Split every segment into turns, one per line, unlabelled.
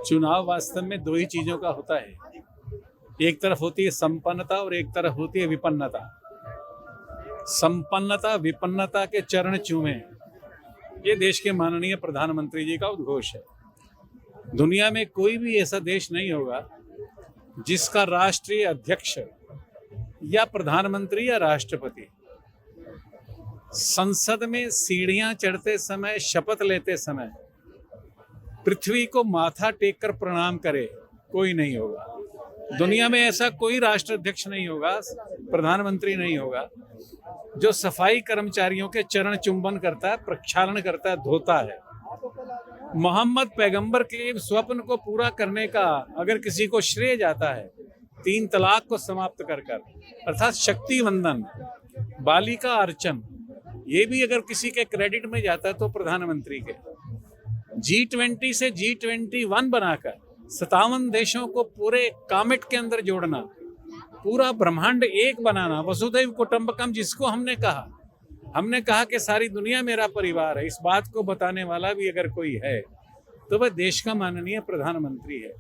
चुनाव वास्तव में दो ही चीजों का होता है। एक तरफ होती है संपन्नता और एक तरफ होती है विपन्नता। संपन्नता विपन्नता के चरण चूमे, ये देश के माननीय प्रधानमंत्री जी का उद्घोष है। दुनिया में कोई भी ऐसा देश नहीं होगा जिसका राष्ट्रीय अध्यक्ष या प्रधानमंत्री या राष्ट्रपति संसद में सीढ़ियां चढ़ते समय, शपथ लेते समय पृथ्वी को माथा टेक कर प्रणाम करे। कोई नहीं होगा दुनिया में, ऐसा कोई राष्ट्राध्यक्ष नहीं होगा, प्रधानमंत्री नहीं होगा जो सफाई कर्मचारियों के चरण चुंबन करता है, प्रक्षालन करता है, धोता है। मोहम्मद पैगंबर के स्वप्न को पूरा करने का अगर किसी को श्रेय जाता है, 3 तलाक को समाप्त कर अर्थात शक्ति वंदन, बालिका अर्चन, ये भी अगर किसी के क्रेडिट में जाता है तो प्रधानमंत्री के। G20 से G21 बनाकर 57 देशों को पूरे कामेट के अंदर जोड़ना, पूरा ब्रह्मांड एक बनाना, वसुधैव कुटुंबकम जिसको हमने कहा कि सारी दुनिया मेरा परिवार है, इस बात को बताने वाला भी अगर कोई है तो वह देश का माननीय प्रधानमंत्री है।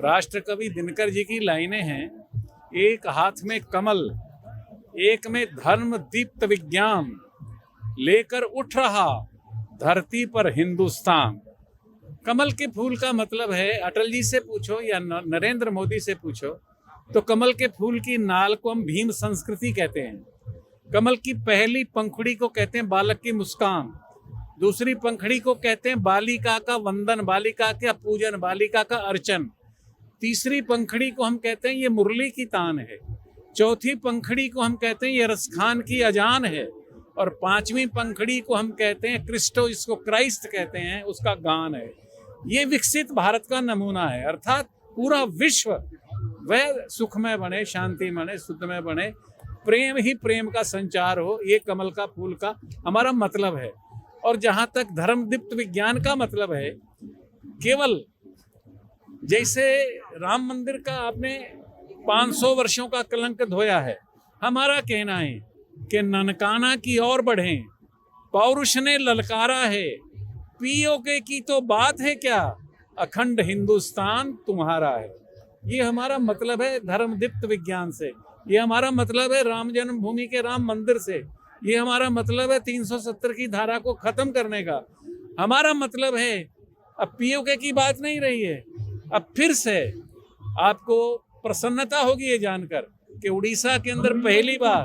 राष्ट्र कवि दिनकर जी की लाइनें हैं, एक हाथ में कमल, एक में धर्म दीप्त विज्ञान, लेकर उठ रहा धरती पर हिंदुस्तान। कमल के फूल का मतलब है, अटल जी से पूछो या नरेंद्र मोदी से पूछो तो कमल के फूल की नाल को हम भीम संस्कृति कहते हैं। कमल की पहली पंखुड़ी को कहते हैं बालक की मुस्कान, दूसरी पंखुड़ी को कहते हैं बालिका का वंदन, बालिका का पूजन, बालिका का अर्चन, तीसरी पंखुड़ी को हम कहते हैं ये मुरली की तान है, चौथी पंखुड़ी को हम कहते हैं ये रसखान की अजान है, और 5वीं पंखुड़ी को हम कहते हैं क्रिस्टो, इसको क्राइस्ट कहते हैं, उसका गान है। ये विकसित भारत का नमूना है। अर्थात पूरा विश्व वह सुखमय बने, शांति बने, शुद्धमय बने, प्रेम ही प्रेम का संचार हो, ये कमल का फूल का हमारा मतलब है। और जहां तक धर्म दीप्त विज्ञान का मतलब है, केवल जैसे राम मंदिर का आपने 500 वर्षों का कलंक धोया है, हमारा कहना है कि ननकाना की ओर बढ़ें, पौरुष ने ललकारा है, पीओके की तो बात है क्या, अखंड हिंदुस्तान तुम्हारा है। ये हमारा मतलब है धर्म दीप्त विज्ञान से, ये हमारा मतलब है राम जन्मभूमि के राम मंदिर से, ये हमारा मतलब है 370 की धारा को खत्म करने का। हमारा मतलब है, अब पीओके की बात नहीं रही है। अब फिर से आपको प्रसन्नता होगी ये जानकर कि उड़ीसा के अंदर पहली बार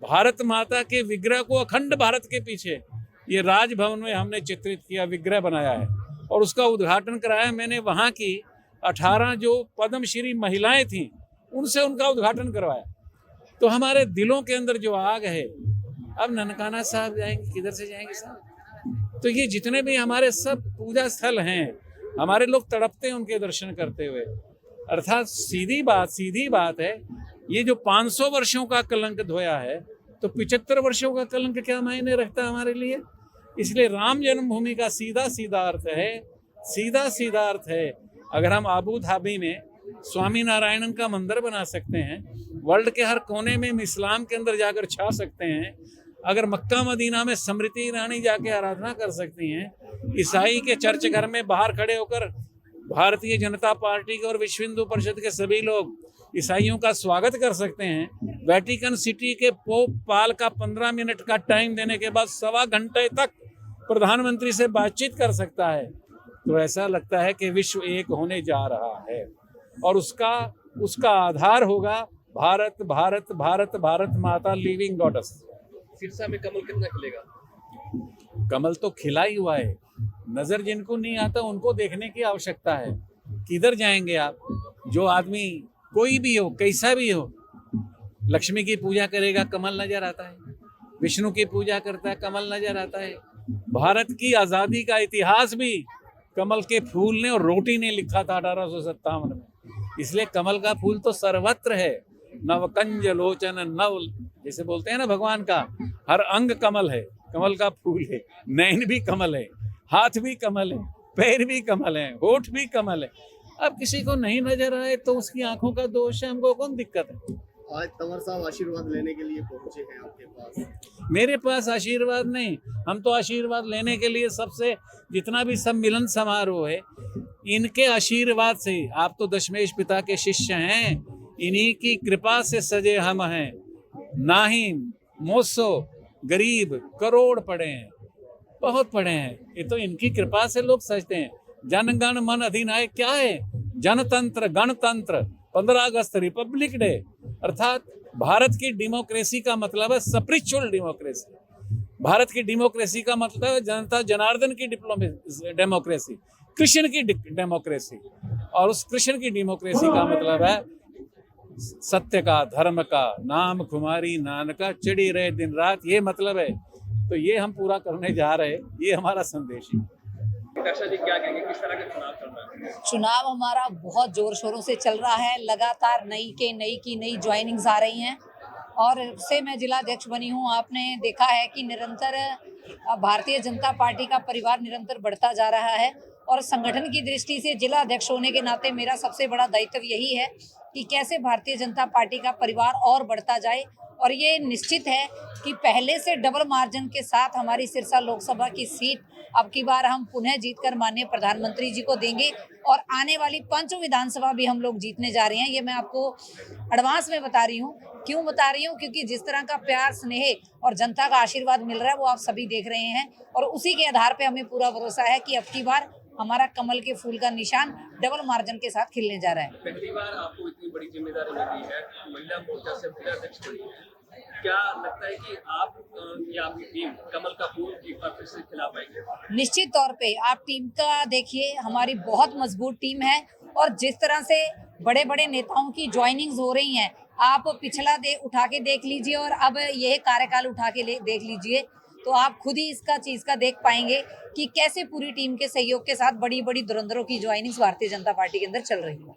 भारत माता के विग्रह को अखंड भारत के पीछे ये राजभवन में हमने चित्रित किया, विग्रह बनाया है और उसका उद्घाटन कराया मैंने। वहाँ की 18 जो पद्मश्री महिलाएं थीं उनसे उनका उद्घाटन करवाया। तो हमारे दिलों के अंदर जो आग है, अब ननकाना साहब जाएंगे, किधर से जाएंगे साहब? तो ये जितने भी हमारे सब पूजा स्थल हैं, हमारे लोग तड़पते हैं उनके दर्शन करते हुए। अर्थात सीधी बात है, ये जो 500 वर्षों का कलंक धोया है तो 75 वर्षों का कलंक क्या मायने रखता है हमारे लिए। इसलिए राम जन्मभूमि का सीधा अर्थ है, अगर हम आबू धाबी में स्वामी नारायणन का मंदिर बना सकते हैं, वर्ल्ड के हर कोने में इस्लाम के अंदर जाकर छा सकते हैं, अगर मक्का मदीना में स्मृति ईरानी जाके आराधना कर सकती हैं, ईसाई के चर्च घर में बाहर खड़े होकर भारतीय जनता पार्टी के और विश्व हिंदू परिषद के सभी लोग ईसाइयों का स्वागत कर सकते हैं, वेटिकन सिटी के पोप पाल का 15 मिनट का टाइम देने के बाद 1.25 घंटे तक प्रधानमंत्री से बातचीत कर सकता है, तो ऐसा लगता है कि विश्व एक होने जा रहा है। और उसका आधार होगा भारत भारत भारत भारत माता लिविंग गॉडेस।
सिरसा में कमल कितना खिलेगा?
कमल तो खिला ही हुआ है, नजर जिनको नहीं आता उनको देखने की आवश्यकता है। किधर जाएंगे आप? जो आदमी कोई भी हो, कैसा भी हो, लक्ष्मी की पूजा करेगा कमल नजर आता है, विष्णु की पूजा करता है कमल नजर आता है। भारत की आजादी का इतिहास भी कमल के फूल ने और रोटी ने लिखा था 1857 में। इसलिए कमल का फूल तो सर्वत्र है। नवकंज लोचन नव, जैसे बोलते हैं ना भगवान का हर अंग कमल है, कमल का फूल है, नैन भी कमल है, हाथ भी कमल है, पैर भी कमल है, होठ भी कमल है। अब किसी को नहीं नजर आए तो उसकी आंखों का दोष है, हमको कौन दिक्कत है?
आज तंवर साहब आशीर्वाद लेने के लिए पहुंचे हैं आपके पास।
मेरे पास आशीर्वाद नहीं, हम तो आशीर्वाद लेने के लिए सबसे जितना भी सम्मिलन समारोह है इनके आशीर्वाद से, आप तो दशमेश पिता के शिष्य हैं, इन्हीं की कृपा से सजे हम हैं। ना ही मोसो गरीब करोड़ पड़े हैं, बहुत पड़े हैं, ये तो इनकी कृपा से लोग सजते हैं। जनगण मन अधिनायक क्या है? जनतंत्र गणतंत्र, 15 अगस्त रिपब्लिक डे, अर्थात भारत की डेमोक्रेसी का मतलब है स्पिरिचुअल डेमोक्रेसी। भारत की डेमोक्रेसी का मतलब है जनता जनार्दन की डेमोक्रेसी, कृष्ण की डेमोक्रेसी। और उस कृष्ण की डेमोक्रेसी का मतलब है सत्य का, धर्म का, नाम कुमारी नानका चिड़ी रहे दिन रात, ये मतलब है। तो ये हम पूरा करने जा रहे हैं, ये हमारा संदेश है।
दर्शा जी क्या कहेंगे, किस तरह का चुनाव चल रहा है?
चुनाव हमारा बहुत जोर शोरों से चल रहा है। लगातार नई ज्वाइनिंग्स आ रही हैं और से मैं जिला अध्यक्ष बनी हूँ। आपने देखा है कि निरंतर भारतीय जनता पार्टी का परिवार निरंतर बढ़ता जा रहा है और संगठन की दृष्टि से जिला अध्यक्ष होने के नाते मेरा सबसे बड़ा दायित्व यही है कि कैसे भारतीय जनता पार्टी का परिवार और बढ़ता जाए। और ये निश्चित है कि पहले से डबल मार्जिन के साथ हमारी सिरसा लोकसभा की सीट अब की बार हम पुनः जीतकर माननीय प्रधानमंत्री जी को देंगे और आने वाली 5 विधानसभा भी हम लोग जीतने जा रहे हैं। ये मैं आपको एडवांस में बता रही हूँ। क्यों बता रही हूँ? क्योंकि जिस तरह का प्यार, स्नेह और जनता का आशीर्वाद मिल रहा है वो आप सभी देख रहे हैं और उसी के आधार पर हमें पूरा भरोसा है कि अब की बार हमारा कमल के फूल का निशान डबल मार्जिन के साथ खिलने जा रहा है।
पहली बार आपको इतनी बड़ी जिम्मेदारी मिली है, महिला मोर्चा से महिला अध्यक्ष बनी है, क्या लगता है कि आप या आपकी टीम कमल का फूल एक बार फिर से खिला पाएंगे?
निश्चित तौर पे आप टीम का देखिए, हमारी बहुत मजबूत टीम है और जिस तरह से बड़े बड़े नेताओं की ज्वाइनिंग्स हो रही हैं, आप पिछला उठा के देख लीजिए और अब यह कार्यकाल उठा के देख लीजिए, तो आप खुद ही इसका चीज का देख पाएंगे कि कैसे पूरी टीम के सहयोग के साथ बड़ी बड़ी धुरंधरों की ज्वाइनिंग्स भारतीय जनता पार्टी के अंदर चल रही है।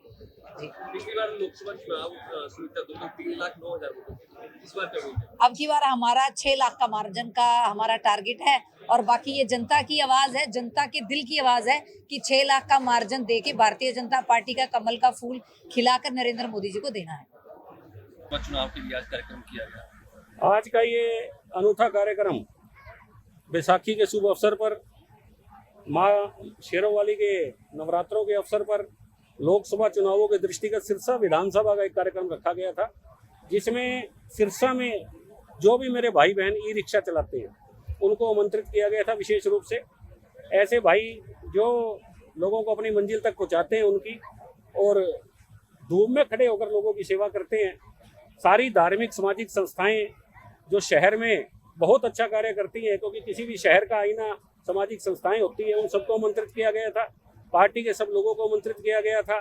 जी।
पिछली बार लोकसभा चुनाव सुनीता दुबे 3,09,000 वोट, इस बार क्या हुई?
अब की बार हमारा 6 लाख का मार्जिन का हमारा टारगेट है और बाकी ये जनता की आवाज है, जनता के दिल की आवाज है कि 6 लाख का मार्जिन देके भारतीय जनता पार्टी का कमल का फूल खिलाकर नरेंद्र मोदी जी को देना है।
चुनाव के लिए आज कार्यक्रम किया गया।
आज का ये अनूठा कार्यक्रम बैसाखी के शुभ अवसर पर, माँ शेरोवाली के नवरात्रों के अवसर पर, लोकसभा चुनावों के दृष्टिगत सिरसा विधानसभा का एक कार्यक्रम रखा गया था, जिसमें सिरसा में जो भी मेरे भाई बहन ई रिक्शा चलाते हैं उनको आमंत्रित किया गया था विशेष रूप से। ऐसे भाई जो लोगों को अपनी मंजिल तक पहुंचाते हैं उनकी, और धूप में खड़े होकर लोगों की सेवा करते हैं। सारी धार्मिक सामाजिक संस्थाएं जो शहर में बहुत अच्छा कार्य करती हैं, क्योंकि किसी भी शहर का आईना सामाजिक संस्थाएं होती हैं, उन सबको आमंत्रित किया गया था। पार्टी के सब लोगों को आमंत्रित किया गया था,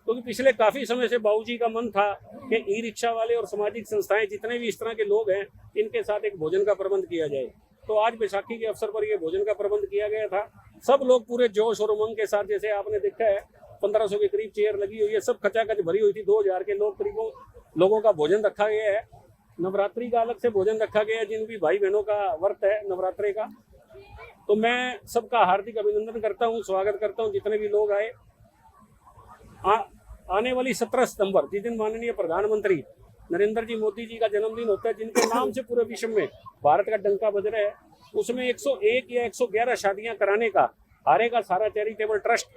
क्योंकि पिछले काफ़ी समय से बाबूजी का मन था कि ई रिक्शा वाले और सामाजिक संस्थाएं जितने भी इस तरह के लोग हैं इनके साथ एक भोजन का प्रबंध किया जाए। तो आज बैसाखी के अवसर पर ये भोजन का प्रबंध किया गया था। सब लोग पूरे जोश और उमंग के साथ, जैसे आपने देखा है 1500 के करीब चेयर लगी हुई है, सब खचाखच भरी हुई थी। 2000 के करीब लोगों का भोजन रखा गया है। नवरात्रि का अलग से भोजन रखा गया है, जिन भी भाई बहनों का व्रत है नवरात्रि का। तो मैं सबका हार्दिक अभिनंदन करता हूं, स्वागत करता हूं जितने भी लोग आए। आने वाली 17 सितंबर जिस दिन माननीय प्रधानमंत्री नरेंद्र जी मोदी जी का जन्मदिन होता है, जिनके नाम से पूरे विश्व में भारत का डंका बज रहा है, उसमें 101 या 111 शादियां कराने का हारेगा सारा चैरिटेबल ट्रस्ट,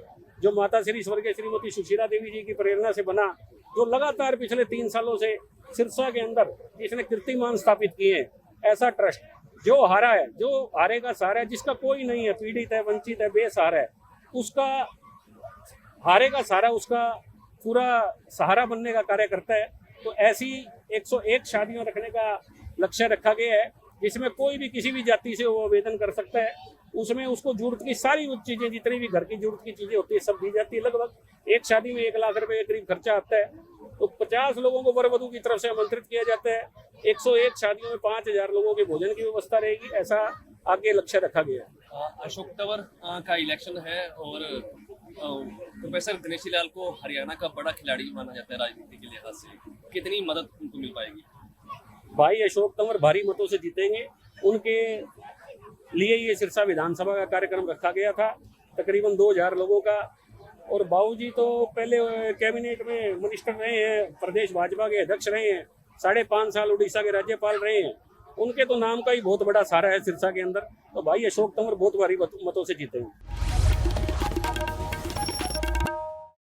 जो माता श्री स्वर्गीय श्रीमती सुशीला देवी जी की प्रेरणा से बना, जो लगातार पिछले 3 सालों से सिरसा के अंदर जिसने कीर्तिमान स्थापित किए हैं, ऐसा ट्रस्ट जो हारा है, जो हारेगा सहारा है, जिसका कोई नहीं है, पीड़ित है, वंचित है, बेसहारा है, उसका हारेगा सहारा, उसका पूरा सहारा बनने का कार्य करता है। तो ऐसी 101 शादियां रखने का लक्ष्य रखा गया है, जिसमें कोई भी किसी भी जाति से वो आवेदन कर सकता है। उसमें उसको जरूरत की सारी चीज़ें, जितनी भी घर की जरूरत की चीज़ें होती है, सब दी जाती है। लगभग एक शादी में 1 लाख रुपए के करीब खर्चा आता है। तो 50 लोगों को वर वधू की तरफ से आमंत्रित किया जाता है। 101 शादियों में 5000 लोगों के भोजन की व्यवस्था रहेगी, ऐसा आगे लक्ष्य रखा गया है।
अशोक तंवर का इलेक्शन है और प्रोफेसर गणेशी लाल को हरियाणा का बड़ा खिलाड़ी माना जाता है राजनीति के लिहाज से, कितनी मदद उनको मिल पाएगी?
भाई अशोक तंवर भारी मतों से जीतेंगे, उनके लिए ये सिरसा विधानसभा का कार्यक्रम रखा गया था, तकरीबन 2000 लोगों का। और बाबूजी तो पहले कैबिनेट में मिनिस्टर रहे हैं, प्रदेश भाजपा के अध्यक्ष रहे हैं, 5.5 साल उड़ीसा के राज्यपाल रहे हैं, उनके तो नाम का ही बहुत बड़ा सहारा है सिरसा के अंदर। तो भाई अशोक तंवर बहुत भारी मतों से जीतेंगे।